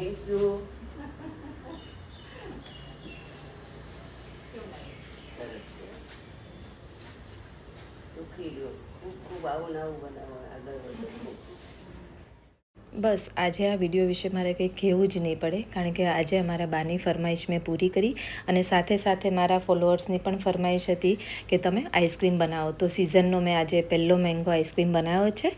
Thank you. સુખી રહ્યો, ખૂબ ખૂબ આવું ને આવું બનાવો, આગળ વધો. બસ આજે આ વિડીયો વિશે મારે કંઈ કહેવું જ નહીં પડે, કારણ કે આજે અમારા બાની ફરમાઈશ મેં પૂરી કરી અને સાથે સાથે મારા ફોલોઅર્સની પણ ફરમાઈશ હતી કે તમે આઈસ્ક્રીમ બનાવો. તો સિઝનનો મેં આજે પહેલો મેંગો આઈસ્ક્રીમ બનાવ્યો છે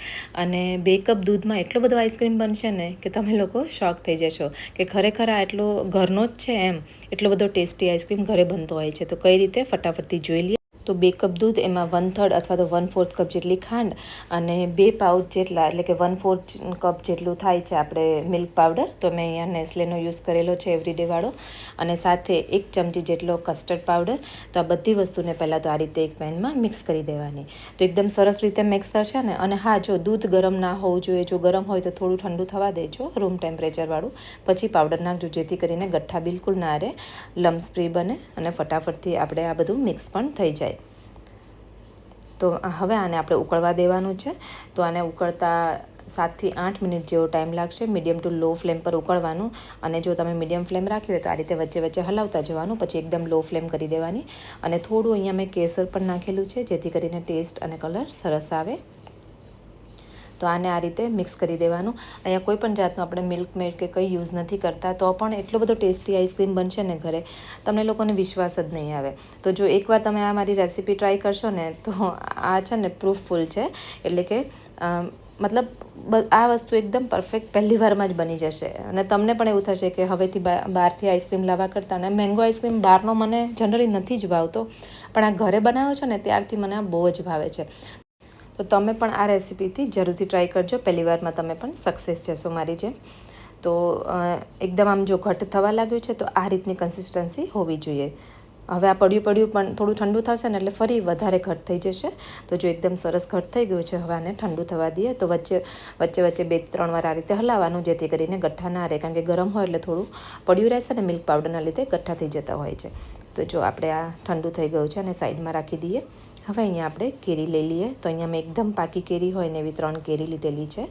અને 2 કપ દૂધમાં એટલો બધો આઈસ્ક્રીમ બનશે ને કે તમે લોકો શોક થઈ જશો કે ખરેખર આ એટલો ઘરનો જ છે એમ, એટલો બધો ટેસ્ટી આઈસ્ક્રીમ ઘરે બનતો હોય છે. તો કઈ રીતે ફટાફટથી જોઈ લઈએ. તો 2 કપ દૂધ, એમાં 1/3 અથવા તો 1/4 કપ જેટલી ખાંડ અને 2 પાઉચ જેટલા એટલે કે 1/4 કપ જેટલું થાય છે આપણે મિલ્ક પાવડર. તો મેં અહીંયા નેસ્લેનો યુઝ કરેલો છે એવરીડે વાળો, અને સાથે 1 ચમચી જેટલો કસ્ટર્ડ પાવડર. તો આ બધી વસ્તુને પહેલાં તો આ રીતે એક પેનમાં મિક્સ કરી દેવાની. તો એકદમ સરસ રીતે મિક્સ થશે ને. અને હા, જો દૂધ ગરમ ના હોવું જોઈએ, જો ગરમ હોય તો થોડું ઠંડુ થવા દેજો, રૂમ ટેમ્પરેચરવાળું, પછી પાવડર નાખજો, જેથી કરીને ગઠ્ઠા બિલકુલ ના રહે, લમ્સ ફ્રી બને અને ફટાફટથી આપણે આ બધું મિક્સ પણ થઈ જાય. તો હવે આને આપણે ઉકળવા દેવાનું છે. તો આને ઉકળતા 7 થી 8 મિનિટ જેવો ટાઈમ લાગશે. મીડિયમ ટુ લો ફ્લેમ પર ઉકળવાનું. અને જો તમે મીડિયમ ફ્લેમ રાખ્યું હોય તો આ રીતે વચ્ચે વચ્ચે હલાવતા જવાનું, પછી એકદમ લો ફ્લેમ કરી દેવાની. અને થોડું અહીંયા મેં કેસર પણ નાખેલું છે, જેથી કરીને ટેસ્ટ અને કલર સરસ આવે. તો આને આ રીતે મિક્સ કરી દેવાનું. અહીંયા કોઈ પણ જાતનું આપણે મિલ્ક મેડ કે કંઈ યુઝ નથી કરતા, તો પણ એટલો બધો ટેસ્ટી આઈસ્ક્રીમ બનશે ને ઘરે, તમને લોકોને વિશ્વાસ જ નહીં આવે. તો જો એકવાર તમે આ મારી રેસીપી ટ્રાય કરશો ને, તો આ છે ને પ્રૂફફુલ છે. એટલે કે મતલબ આ વસ્તુ એકદમ પરફેક્ટ પહેલી વારમાં જ બની જશે. અને તમને પણ એવું થશે કે હવેથી બહારથી આઈસ્ક્રીમ લાવવા કરતાં, અને મેંગો આઈસ્ક્રીમ બહારનો મને જનરલી નથી જ ભાવતો, પણ આ ઘરે બનાવ્યો છે ને ત્યારથી મને આ બહુ જ ભાવે છે. તો તમે પણ આ રેસીપીથી જરૂરથી ટ્રાય કરજો, પહેલી વારમાં તમે પણ સક્સેસ જશો મારી જેમ. તો એકદમ આમ જો ઘટ થવા લાગ્યું છે, તો આ રીતની કન્સિસ્ટન્સી હોવી જોઈએ. હવે આ પડ્યું પણ થોડું ઠંડુ થશે ને એટલે ફરી વધારે ઘટ થઈ જશે. તો જો એકદમ સરસ ઘટ થઈ ગયું છે, હવે આને ઠંડુ થવા દઈએ. તો વચ્ચે 2-3 વાર આ રીતે હલાવવાનું, જેથી કરીને ગઠ્ઠા ના રહે, કારણ કે ગરમ હોય એટલે થોડું પડ્યું રહેશે ને, મિલ્ક પાવડરના લીધે ગઠ્ઠા થઈ જતા હોય છે. તો જો આપણે આ ઠંડુ થઈ ગયું છે અને સાઈડમાં રાખી દઈએ. હવે અહીંયા આપણે કેરી લઈ લઈએ. તો અહીંયા મેં એકદમ પાકી કેરી હોય ને એવી 3 કેરી લીધેલી છે.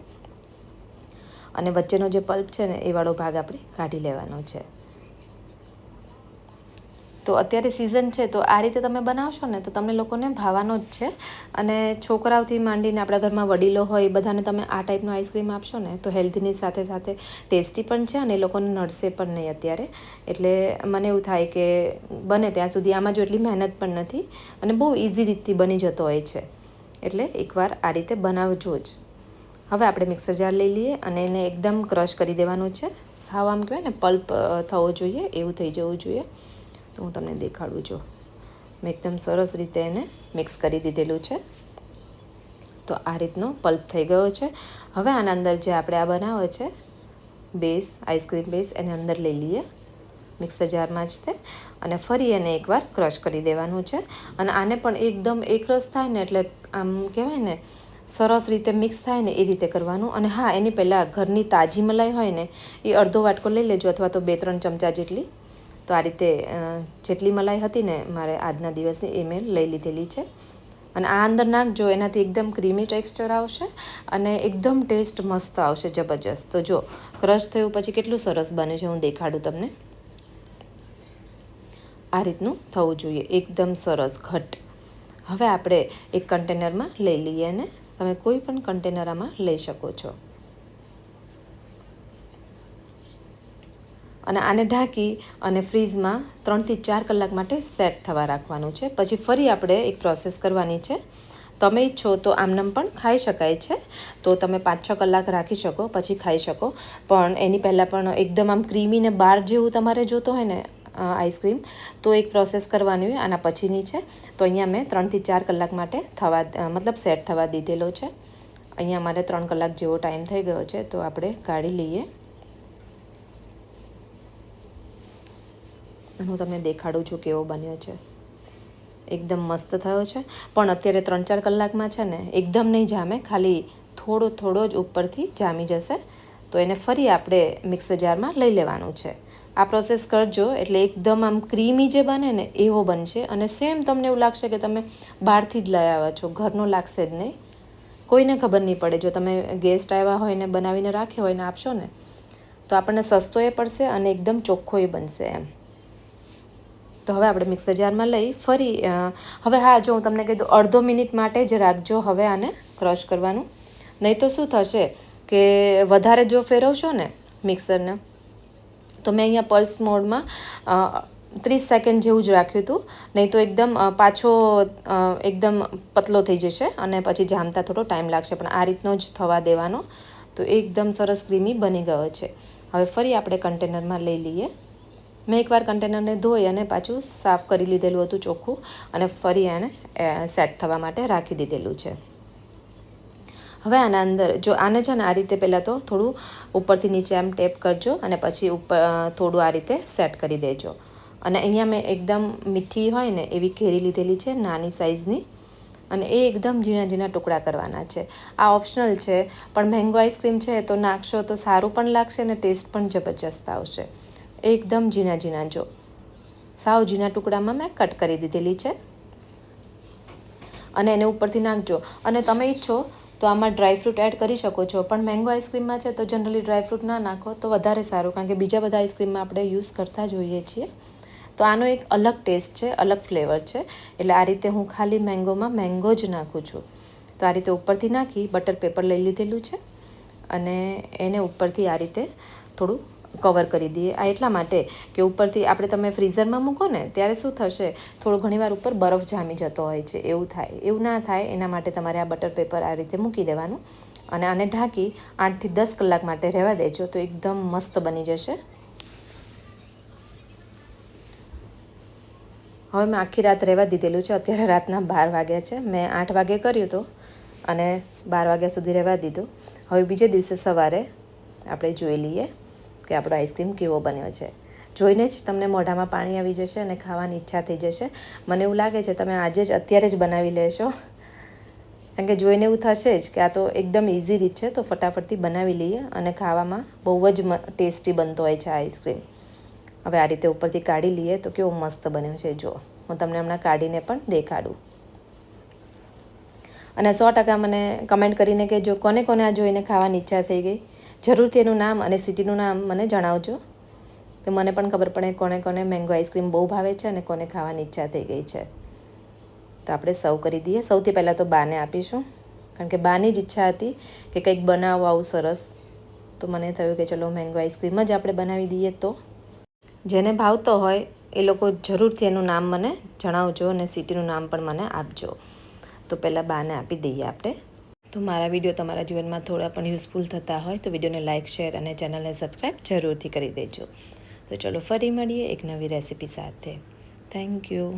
અને વચ્ચેનો જે પલ્પ છે ને એ વાળો ભાગ આપણે કાઢી લેવાનો છે. તો અત્યારે સિઝન છે, તો આ રીતે તમે બનાવશો ને તો તમને લોકોને ભાવવાનો જ છે. અને છોકરાઓથી માંડીને આપણા ઘરમાં વડીલો હોય, બધાને તમે આ ટાઈપનો આઈસ્ક્રીમ આપશો ને તો હેલ્થની સાથે સાથે ટેસ્ટી પણ છે અને એ લોકોને નડશે પણ નહીં અત્યારે. એટલે મને એવું થાય કે બને ત્યાં સુધી આમાં જો એટલી મહેનત પણ નથી અને બહુ ઇઝી રીતથી બની જતો હોય છે. એટલે એકવાર આ રીતે બનાવજો જ. હવે આપણે મિક્સર જાર લઈ લઈએ અને એને એકદમ ક્રશ કરી દેવાનું છે. સાવ આમ કહેવાય ને પલ્પ થવો જોઈએ, એવું થઈ જવું જોઈએ. તો હું તમને દેખાડું છું. મેં એકદમ સરસ રીતે એને મિક્સ કરી દીધેલું છે. તો આ રીતનો પલ્પ થઈ ગયો છે. હવે આના અંદર જે આપણે આ બનાવ્યો છે બેઝ, આઈસ્ક્રીમ બેઝ, એને અંદર લઈ લઈએ મિક્સર જારમાં જ તે, અને ફરી એને એકવાર ક્રશ કરી દેવાનું છે. અને આને પણ એકદમ એકરસ થાય ને, એટલે આમ કહેવાય ને સરસ રીતે મિક્સ થાય ને એ રીતે કરવાનું. અને હા, એની પહેલાં ઘરની તાજી મલાઈ હોય ને એ અડધો વાટકો લઈ લેજો, અથવા તો 2-3 ચમચા જેટલી. તો આ રીતે જેટલી મલાઈ હતી ને મારે આજના દિવસે એ મેં લઈ લીધેલી છે. અને આ અંદર નાખજો, એનાથી એકદમ ક્રીમી ટેક્સચર આવશે અને એકદમ ટેસ્ટ મસ્ત આવશે, જબરજસ્ત. તો જો ક્રશ થયું પછી કેટલું સરસ બને છે, હું દેખાડું તમને. આ રીતનું થવું જોઈએ, એકદમ સરસ ઘટ. હવે આપણે એક કન્ટેનરમાં લઈ લઈએ અને તમે કોઈ પણ કન્ટેનર આમાં લઈ શકો છો. અને આને ઢાંકી અને ફ્રીઝમાં 3 થી 4 કલાક માટે સેટ થવા રાખવાનું છે. પછી ફરી આપણે એક પ્રોસેસ કરવાની છે. તમે ઈચ્છો તો આમનામ પણ ખાઈ શકાય છે. તો તમે 5-6 કલાક રાખી શકો, પછી ખાઈ શકો. પણ એની પહેલાં પણ એકદમ આમ ક્રીમી ને બાર જેવું તમારે જોતો હોય ને આઈસ્ક્રીમ, તો એક પ્રોસેસ કરવાની હોય, આના પછીની છે. તો અહીંયા મેં 3 થી 4 કલાક માટે સેટ થવા દીધેલો છે. અહીંયા મારે 3 કલાક જેવો ટાઈમ થઈ ગયો છે. તો આપણે કાઢી લઈએ અને હું તમને દેખાડું છું કેવો બન્યો છે. એકદમ મસ્ત થયો છે. પણ અત્યારે 3-4 કલાકમાં છે ને એકદમ નહીં જામે, ખાલી થોડો જ ઉપરથી જામી જશે. તો એને ફરી આપણે મિક્સર જારમાં લઈ લેવાનું છે. આ પ્રોસેસ કરજો એટલે એકદમ આમ ક્રીમી જે બને ને એવો બનશે. અને સેમ તમને એવું લાગશે કે તમે બહારથી જ લઈ આવ્યા છો, ઘરનો લાગશે જ નહીં. કોઈને ખબર નહીં પડે. જો તમે ગેસ્ટ આવ્યા હોય ને બનાવીને રાખ્યો હોય ને આપશો ને, તો આપણને સસ્તો એ પડશે અને એકદમ ચોખ્ખો એ બનશે એમ. તો હવે આપણે મિક્સર જારમાં લઈ ફરી હવે હા, જો હું તમને કીધું અડધો મિનિટ માટે જ રાખજો હવે આને ક્રશ કરવાનું. નહીં તો શું થશે કે વધારે જો ફેરવશો ને મિક્સરને, તો મેં અહીંયા પલ્સ મોડમાં 30 સેકન્ડ જેવું જ રાખ્યું હતું, નહીં તો એકદમ પાછો એકદમ પતલો થઈ જશે અને પછી જામતા થોડો ટાઈમ લાગશે. પણ આ રીતનો જ થવા દેવાનો, તો એકદમ સરસ ક્રીમી બની ગયો છે. હવે ફરી આપણે કન્ટેનરમાં લઈ લઈએ. મેં એકવાર કન્ટેનરને ધોઈ અને પાછું સાફ કરી લીધેલું હતું ચોખ્ખું, અને ફરી એને સેટ થવા માટે રાખી દીધેલું છે. હવે આના અંદર જો આને છે ને આ રીતે પહેલાં તો થોડું ઉપરથી નીચે આમ ટેપ કરજો અને પછી ઉપર થોડું આ રીતે સેટ કરી દેજો. અને અહીંયા મેં એકદમ મીઠી હોય ને એવી કેરી લીધેલી છે, નાની સાઇઝની, અને એ એકદમ ઝીણા ઝીણા ટુકડા કરવાના છે. આ ઓપ્શનલ છે, પણ મેંગો આઈસ્ક્રીમ છે તો નાખશો તો સારું પણ લાગશે અને ટેસ્ટ પણ જબરજસ્ત આવશે. એકદમ ઝીણા ઝીણા, જો સાવ ઝીણા ટુકડામાં મેં કટ કરી દીધેલી છે, અને એને ઉપરથી નાખજો. અને તમે ઈચ્છો તો આમાં ડ્રાયફ્રૂટ એડ કરી શકો છો, પણ મેંગો આઈસ્ક્રીમમાં છે તો જનરલી ડ્રાયફ્રૂટ ના નાખો તો વધારે સારું, કારણ કે બીજા બધા આઈસ્ક્રીમમાં આપણે યુઝ કરતા જોઈએ છીએ. તો આનો એક અલગ ટેસ્ટ છે, અલગ ફ્લેવર છે, એટલે આ રીતે હું ખાલી મેંગોમાં મેંગો જ નાખું છું. તો આ રીતે ઉપરથી નાખી બટર પેપર લઈ લીધેલું છે, અને એને ઉપરથી આ રીતે થોડું કવર કરી દઈએ. આ એટલા માટે કે ઉપરથી આપણે તમે ફ્રીઝરમાં મૂકો ને ત્યારે શું થશે, થોડું ઘણીવાર ઉપર બરફ જામી જતો હોય છે, એવું થાય. એવું ના થાય એના માટે તમારે આ બટર પેપર આ રીતે મૂકી દેવાનું, અને આને ઢાંકી 8 થી 10 કલાક માટે રહેવા દેજો, તો એકદમ મસ્ત બની જશે. હવે મેં આખી રાત રહેવા દીધેલું છે. અત્યારે રાતના 12 વાગ્યા છે. મેં 8 વાગે કર્યું હતું અને 12 વાગ્યા સુધી રહેવા દીધું. હવે બીજે દિવસે સવારે આપણે જોઈ લઈએ કે આપણો આઈસ્ક્રીમ કેવો બન્યો છે. જોઈને જ તમને મોઢામાં પાણી આવી જશે અને ખાવાની ઈચ્છા થઈ જશે. મને એવું લાગે છે તમે આજે જ અત્યારે જ બનાવી લેશો, કારણ કે જોઈને એવું થશે જ કે આ તો એકદમ ઇઝી રીત છે, તો ફટાફટથી બનાવી લઈએ. અને ખાવામાં બહુ જ ટેસ્ટી બનતો હોય છે આઈસ્ક્રીમ. હવે આ રીતે ઉપરથી કાઢી લઈએ તો કેવો મસ્ત બન્યો છે. જો હું તમને હમણાં કાઢીને પણ દેખાડું. અને 100% મને કમેન્ટ કરીને કે જો કોને કોને આ જોઈને ખાવાની ઈચ્છા થઈ ગઈ, જરૂરથી એનું નામ અને સિટીનું નામ મને જણાવજો, તો મને પણ ખબર પડે કોને કોને મેંગો આઈસ્ક્રીમ બહુ ભાવે છે અને કોને ખાવાની ઈચ્છા થઈ ગઈ છે. તો આપણે સર્વ કરી દઈએ. સૌથી પહેલાં તો બાને આપીશું, કારણ કે બાની જ ઈચ્છા હતી કે કંઈક બનાવો આવું સરસ, તો મને થયું કે ચલો મેંગો આઈસ્ક્રીમ જ આપણે બનાવી દઈએ. તો જેને ભાવતો હોય એ લોકો જરૂરથી એનું નામ મને જણાવજો અને સિટીનું નામ પણ મને આપજો. તો પહેલાં બાને આપી દઈએ આપણે. તો મારા વિડીયો તમારા જીવનમાં થોડા પણ યુઝફુલ થતા હોય તો વિડીયોને લાઇક, શેર અને ચેનલને સબસ્ક્રાઈબ જરૂરથી કરી દેજો. તો ચલો ફરી મળીએ એક નવી રેસીપી સાથે. Thank you.